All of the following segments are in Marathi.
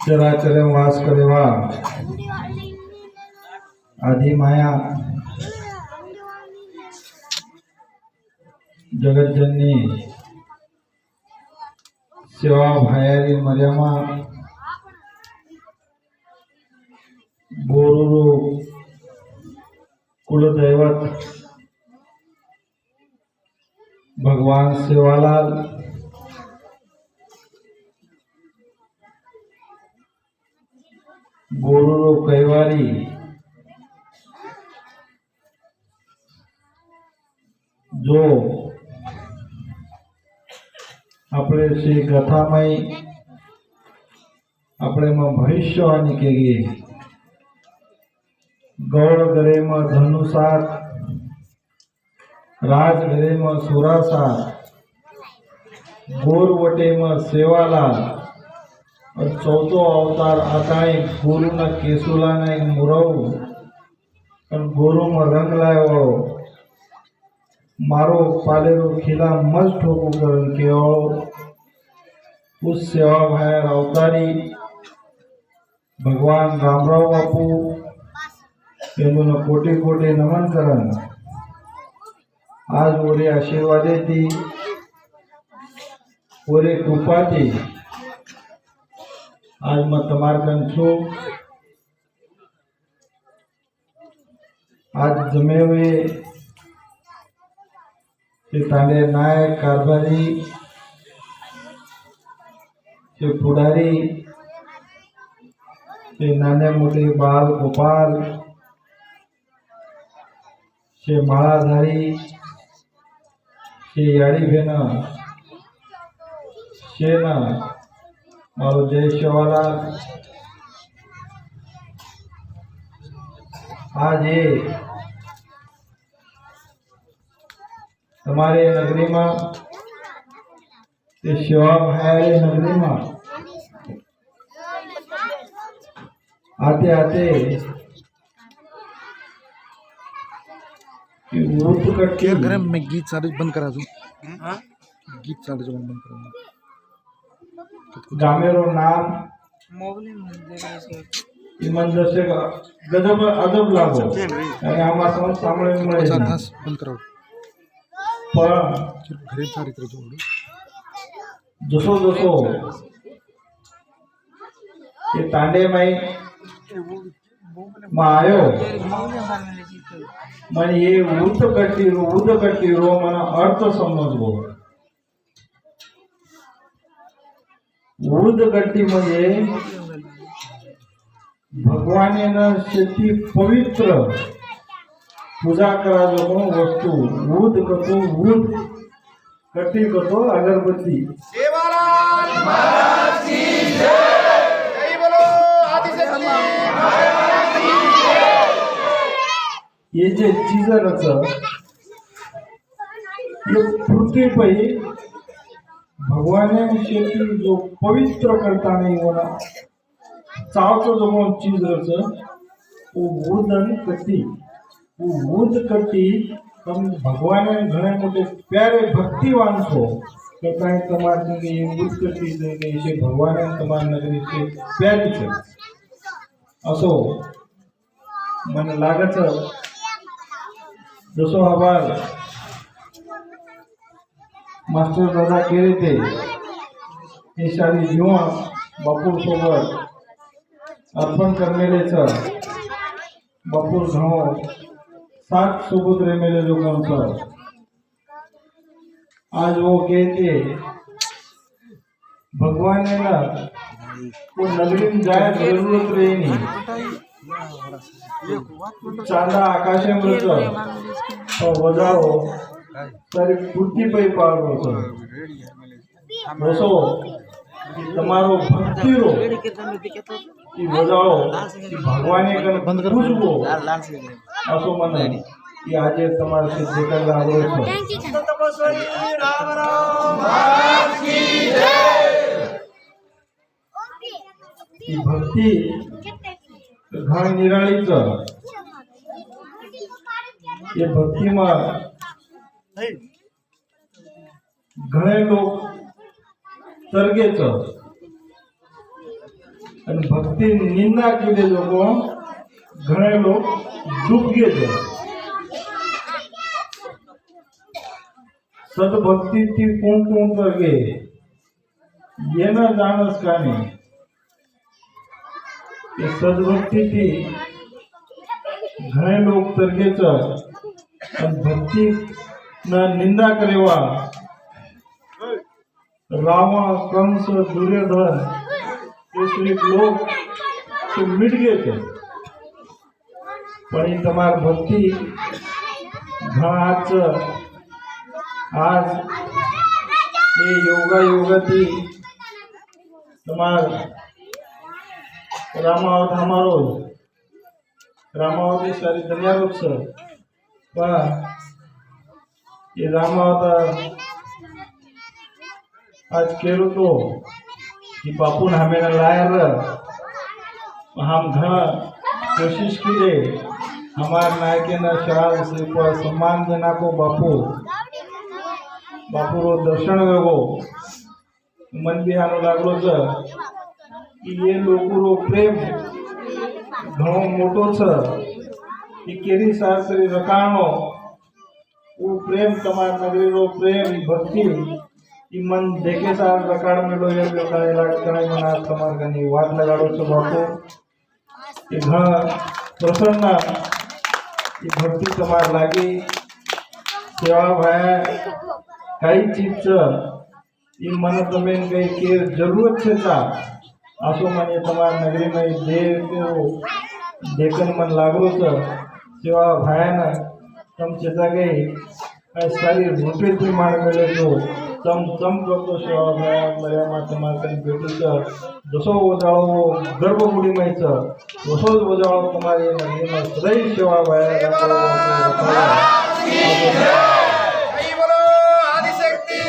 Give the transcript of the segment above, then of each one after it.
चराचर वास करेवा आदि माया जगतजननी सेवा भायारी मर्यामा बोरुरु कुलदैवत भगवान सेवालाल बोरुरु कैवारी जो अपने श्री कथामय अपने में भविष्यवाणी के लिए गौड़ गरे में धनुषात राज गरे में सुरासात गोरवटे में सेवालाल और चौथो अवतार आता है गुरु न केसुला न एक मुरऊ और गुरु में रंग लायो मारो पालेरो खिला मज ठोकू कर के उस सेवा भायर अवतारी भगवान रामराव बापू तेमनो कोटि कोटि नमन करन आज ओरे आशीर्वादे थी ओरे कृपा थी आज मैं तमार कन छू आज जमे हुए तांडे नायक कारभारी से पुडारी से नाने मोटे बाल गोपाल से माळाधारी से याड़ी भेना से ना मारो जय सेवालाल आज ये हमारे नगरी में सेवा भाई नगरी में आते आते घर में गीत चालू बंद करा दो गीत चालू बंद करा गामेरो नाम ईमानदार से गजब अदब लागो आणि आम्हा समोर सामने मिळे बंद करा पण घरी चारित्र जोड जसो जसो ये तांडे माई आयो मन ये उद कट्टी रो मन अर्थ समजलो उद कट्टी म्हणजे भगवानेनं शेती पवित्र पूजा करा लोगों वस्तु उद कतो उद कट्टी कतो अगरबत्ती सेवालाल महाराज की जय जय बोलो आदिशक्ति महाराज की जय। ये जे चीजरच ये पृथ्वी पे भगवाने शेती जो पवित्र करता नहीं होना चावचो जो चीज रच वो वुदन कट्टी वो वुद कट्टी तम भगवान घणे मोटे प्यारे भक्तिवान छो करता है तुम्हारे संगे ये वुद कट्टी देंगे इसे भगवान तुम्हारी नगरी से प्यारी छे असो मन लागत जसो आभार मास्टर दादा केले ते हे सारी जीवन बापूर सोबत अर्पण करनेले बापूर घणो साथ सोबत रेमेले लोकांचं आज वो कहते भगवान ने ना वो नगरी में जाए जरूरत रही नहीं चांदा आकाशे मृत तो बजाओ सारी पृथ्वी पे पार होतो दोस्तो તમારો ભક્તિરો ઈ બજાવો ઈ ભગવાને કને પૂજવો આસો મને ઈ આજે તમારે से જેટલા આવે છે तपस्वी रामराव महाराज की जय। ઈ ભક્તિ ઘણી નિરાળી છે એ ભક્તિમાં ઘણે લોક તરગે છે અને ભક્તિ નિંદા કીધે લોકો ઘણા લોકો ડૂબગે છે. સદભક્તિથી કોણ કોણ કરગે એના જાણસ કાને એ સદભક્તિથી ઘણા લોકો તરગે છે અને ભક્તિ ના નિંદા કરેવા રાવણ કંસ દુર્યોધન કેટલીક લોક તો મીટ ગયે છે પણ એ તમારી ભક્તિ ઘણા હાથ છે. આજ એ યોગાથી તમારા રામાવત અમારો રામાવતી સારી દુનિયાનો છે પણ એ રામાવત आज केरो तो कि बापू ने हमें लाया हम घर कोशिश की रे हमारे नायके न शाल से पर सम्मान देना को बापू रो दर्शन वेगो मन भी आनो लागलो छ कि ये लोगो रो प्रेम घणो मोटो छ कि केरी शास्त्री रकाणो वो प्रेम तमार नगरी रो प्रेम भक्ति ई मन देखे सार रकाड़ में लो ये लगाए लगाए मन आज कमार कनी वाट लगाड़ो छो बापू ये घणा प्रसन्न ये भक्ति तमार लागी सेवा भाई कई चीज छ ई मन तमे कई के जरूरत छे ता आसो मन ये तमार नगरी में देव देखन मन लागलो छ सेवा भाई ना तम चेता गई सारी रूपे थी मार मिले तो तम करतो सेवा भाई मर्यामा तमार कई बेटी छ दसो वजाळो गर्भगुडी में छ दसो वजाळो तुम्हारी नगरी में सदैव सेवा भाई जय बोलो आदिशक्ति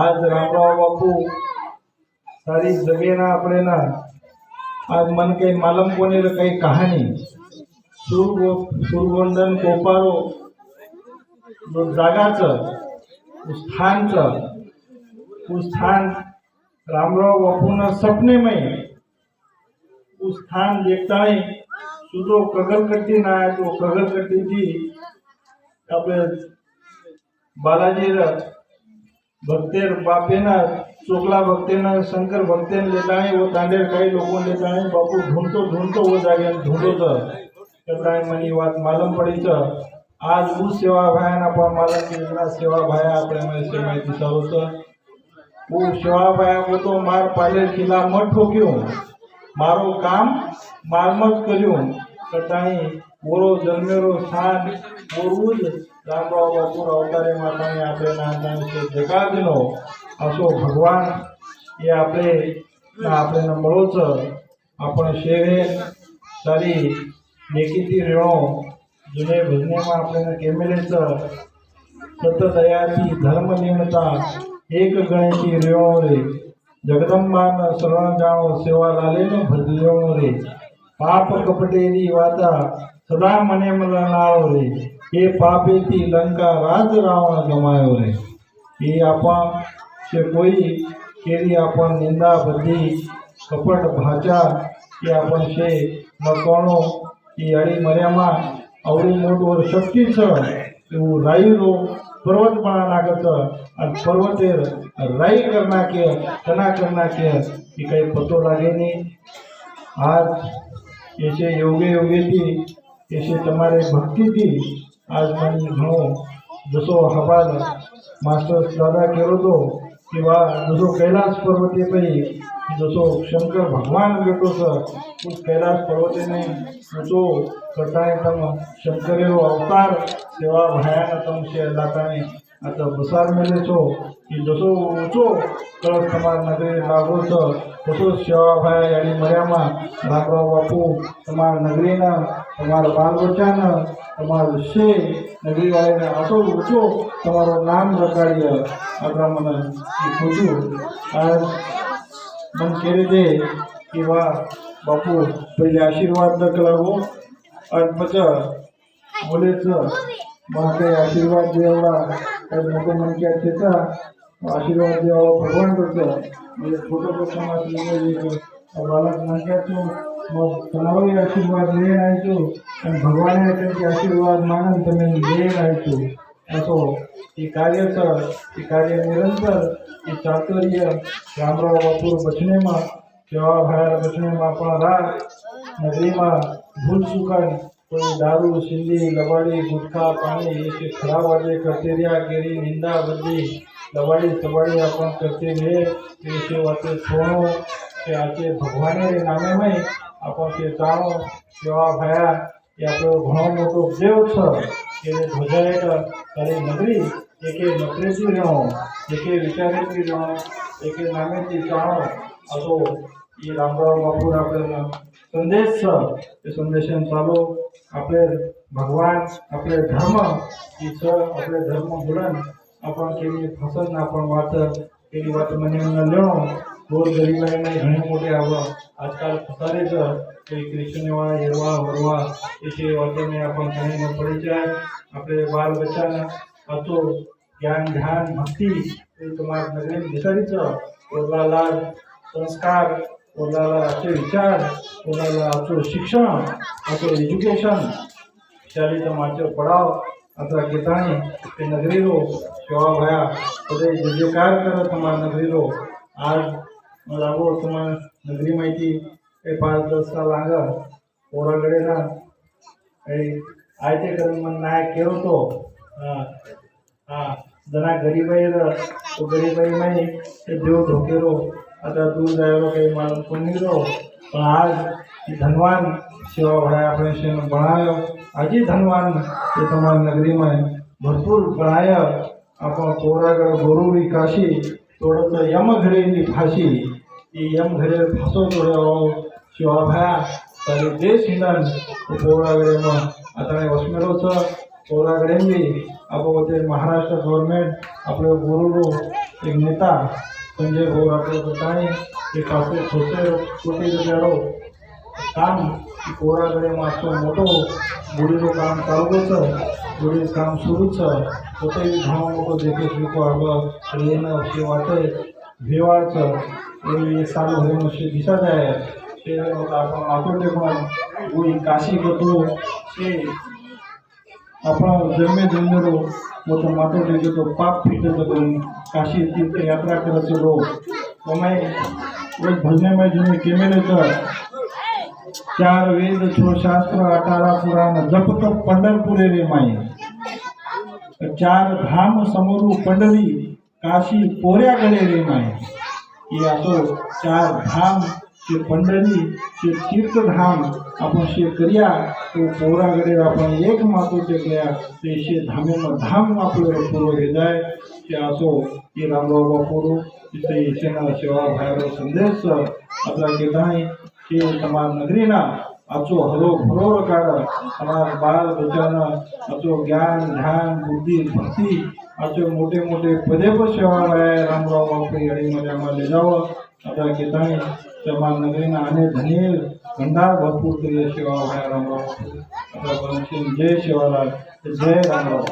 आज रामराव बापू सारी जगह ना अपने ना आज मन कई मालूम कोने कई कहानी सूरगोंडन कोपारो जो जागा च उस स्थान रामराव बापू ना सपने में उस स्थान देखता ही सुधो कगलकट्टी ना आया तो कगलकट्टी थी अपने बालाजी भक्तेर बापेना चोकला भक्तेना शंकर भक्तेन लेता है वो तांडेर कई लोगों लेता है बापू ढूंढतो वो जागे ढूंढो तो कतराय मनी बात मालूम पड़ी छ आज उस सेवा भाई ना पर मालूम की इतना सेवा भाई आपने में से माहिती सारो छ वो सेवा भाई वो तो मार पाले किला मत ठोक्यो मारो काम मार मत कर्यो कतराय ओरो जन्मेरो स्थान ओरुज रामराव बापू अवतारे माता ने आपने नाम से जगादिनो आसो भगवान ये आपने મળો छ આપણે શેરે સારી नेकीती रेणो जुने भजने में आपने केमेले छ सत दयाती धर्म नियमता एक गणेती रेणो रे जगदम्बा न शरण जाणो सेवा लाले न भजलियो रे पाप कपटेरी वाता सदा मने मलनाओ रे ये पापेती लंका राज रावण गमायो रे ये आपा से कोई केरी आपन निंदा बधी कपट भाचा ये आपन से न कोनो ये अड़ी मर्यामा अवड़ी मोटो शक्ति छ एवं रायु पर्वत बना नागत और पर्वते राई करना के तना करना के ये कहीं पतो लागे नहीं. आज ऐसे योगे थी ऐसे तुम्हारे भक्ति थी आज मन घणो जसो हवाल मास्टर दादा कहो तो कि वाह जसो कैलाश पर्वते पई जसो शंकर भगवान बेटो छ उस कैलाश पर्वते ने ऊंचो करताय तम शंकरेरो अवतार सेवा भयान तम से लाताने आता बसार मेले छो कि जसो ऊंचो कळस तमार नगरी लागो छ तसो सेवा भाई यानी मर्यामा रामराव बापू तमार नगरीना तमार बाल बच्चाना तमार शे नगरी वाले आटो ऊंचो तमारो नाम रखाड़िया आपरा मन पूछू आज मन कहे थे कि वाह बापू पहले आशीर्वाद न कलागो और पचा बोले छ माके आशीर्वाद देवड़ा काही मोठं मनक्यात त्याचा आशीर्वाद द्यावा भगवान करतं म्हणजे छोटं समाज बालक मनक्यातून मग તમારો આશીર્વાદ લઈને આવ્યો અને ભગવાને त्यांचे આશીર્વાદ માનન તમે લઈને આવ્યો असो એ કાર્ય છે એ કાર્ય નિરંતર એ ચાતુર્ય રામરાવ બાપુ બચનેમાં સેવા ભાયા બચનેમાં પણ રાત નગરીમાં ભૂલ ચૂકન कोई दारू सिंधी लबाड़ी गुटखा पानी ऐसे खराब वाले करते रहा केरी निंदा बदली लबाड़ी सबाड़ी अपन करते रहे ऐसे बातें छोड़ो કે આજે ભગવાને નામે માં આપણ કે જાણો સેવા ભયા એ આપણો ઘણો મોટો દેવ છે એને ધ્વજાએ તારી નગરી એકે નકરેથી રહો એકે વિચારેથી રહો એકે નામેથી જાણો આ તો એ રામરાવ બાપુર આપણે સંદેશ છે એ સંદેશ ચાલો આપણે ભગવાન આપણે ધર્મ એ છે આપણે ધર્મ બુલંદ આપણ કેવી ફસલના પણ વાત એની વાત મને ન લેણો રોજ ગરીબાઈને ઘણી મોટી આવવા આજકાલ ફસારે છે કોઈ કૃષ્ણવા હેરવા વરવા એ છે વાતોને આપણ ઘણી પડી જાય આપણે બાળ બચ્ચાને હતો જ્ઞાન ધ્યાન ભક્તિ એ તમારા નગરી વિચારી છે ઓરલાલાલ સંસ્કાર ઓરલાલાલ આચો વિચાર ઓરલાલાલ આચો શિક્ષણ આચો એજ્યુકેશન ચાલી તમાચો પડાવ અથવા કેતાણી એ નગરીરો સેવા ભયા બધે જે જે કાર્ય કરે તમારા નગરીરો आज लागो तुम्हाला नगरी माहिती काही 5-10 साल आग पोराकडे ना काही आयते करून मन नाही केलो तो हा जना गरीबाई तो गरीबाई माही ते देव धोकेरो आता दूर जायरो काही मालूम कोणी रो पण आज धनवान सेवा भाई આપણે છે બનાવ્યો આજે ધનવાન એ તમારી નગરીમાં ભરપૂર બનાવ્યા આપણો પોરાગઢ ગોરુડી કાશી थोडंसं यमघरेली फाशी ही यमघरे फासो थोडं शिवा भाया तर देश हिंदन पोरागडे मग आता वसमेरोचं पोरागडे बी आपण ते महाराष्ट्र गव्हर्नमेंट आपलं गुरु एक नेता संजय भाऊ राठोड ताणी ते 500 कोटी रुपयारो काम पोरागडे मग असं मोठं गुढीचं काम चालू છે गुढी काम सुरू છે પોતે ઘણો મોટો દેખે સ્વીકો આગળ એને છે વાતે વ્યવહાર છે એ સારું ભરેલો છે દિશા જાય તે આપણો આટોટે પણ કોઈ કાશી ગતો છે આપણો જન્મે જન્મેરો મોટો માટોટે ગયો પાપ ફીટે તો કાશી તીર્થ યાત્રા કરે છે રો તમે એક ભજનેમાં જઈને કેમેરે છે 4 વેદ 6 શાસ્ત્ર 18 પુરાણ જપ તપ पंढरपुरे रे माई 4 धाम समोरू पंढरी काशी पोऱ्या गळे रे माई ये असो 4 धाम ते पंढरी ते तीर्थधाम आपण शे करिया तो पोरा गळे आपण एक मातो टेकल्या ते शे धामे धाम आपलं पूर्व रे जाय ते असो ये रामराव बापूरो तिथे सेना सेवा भायरो संदेश आपला केदाई के તમારા નગરીના આચો હરો ભરો કાળ તમારા બાળ બચ્ચાના આચો જ્ઞાન ધ્યાન બુદ્ધિ ભક્તિ આચો મોટે મોટે પદે પર સેવા રામરાવ બાપુ અડી મજામાં લઈ જાઓ આપણા કેતાણી તમારા નગરીના આને ધન્ય ભંડાર ભરપૂર કરીએ સેવા રામરાવ આપણા પરમસિંહ જય સેવાલાલ જય રામરાવ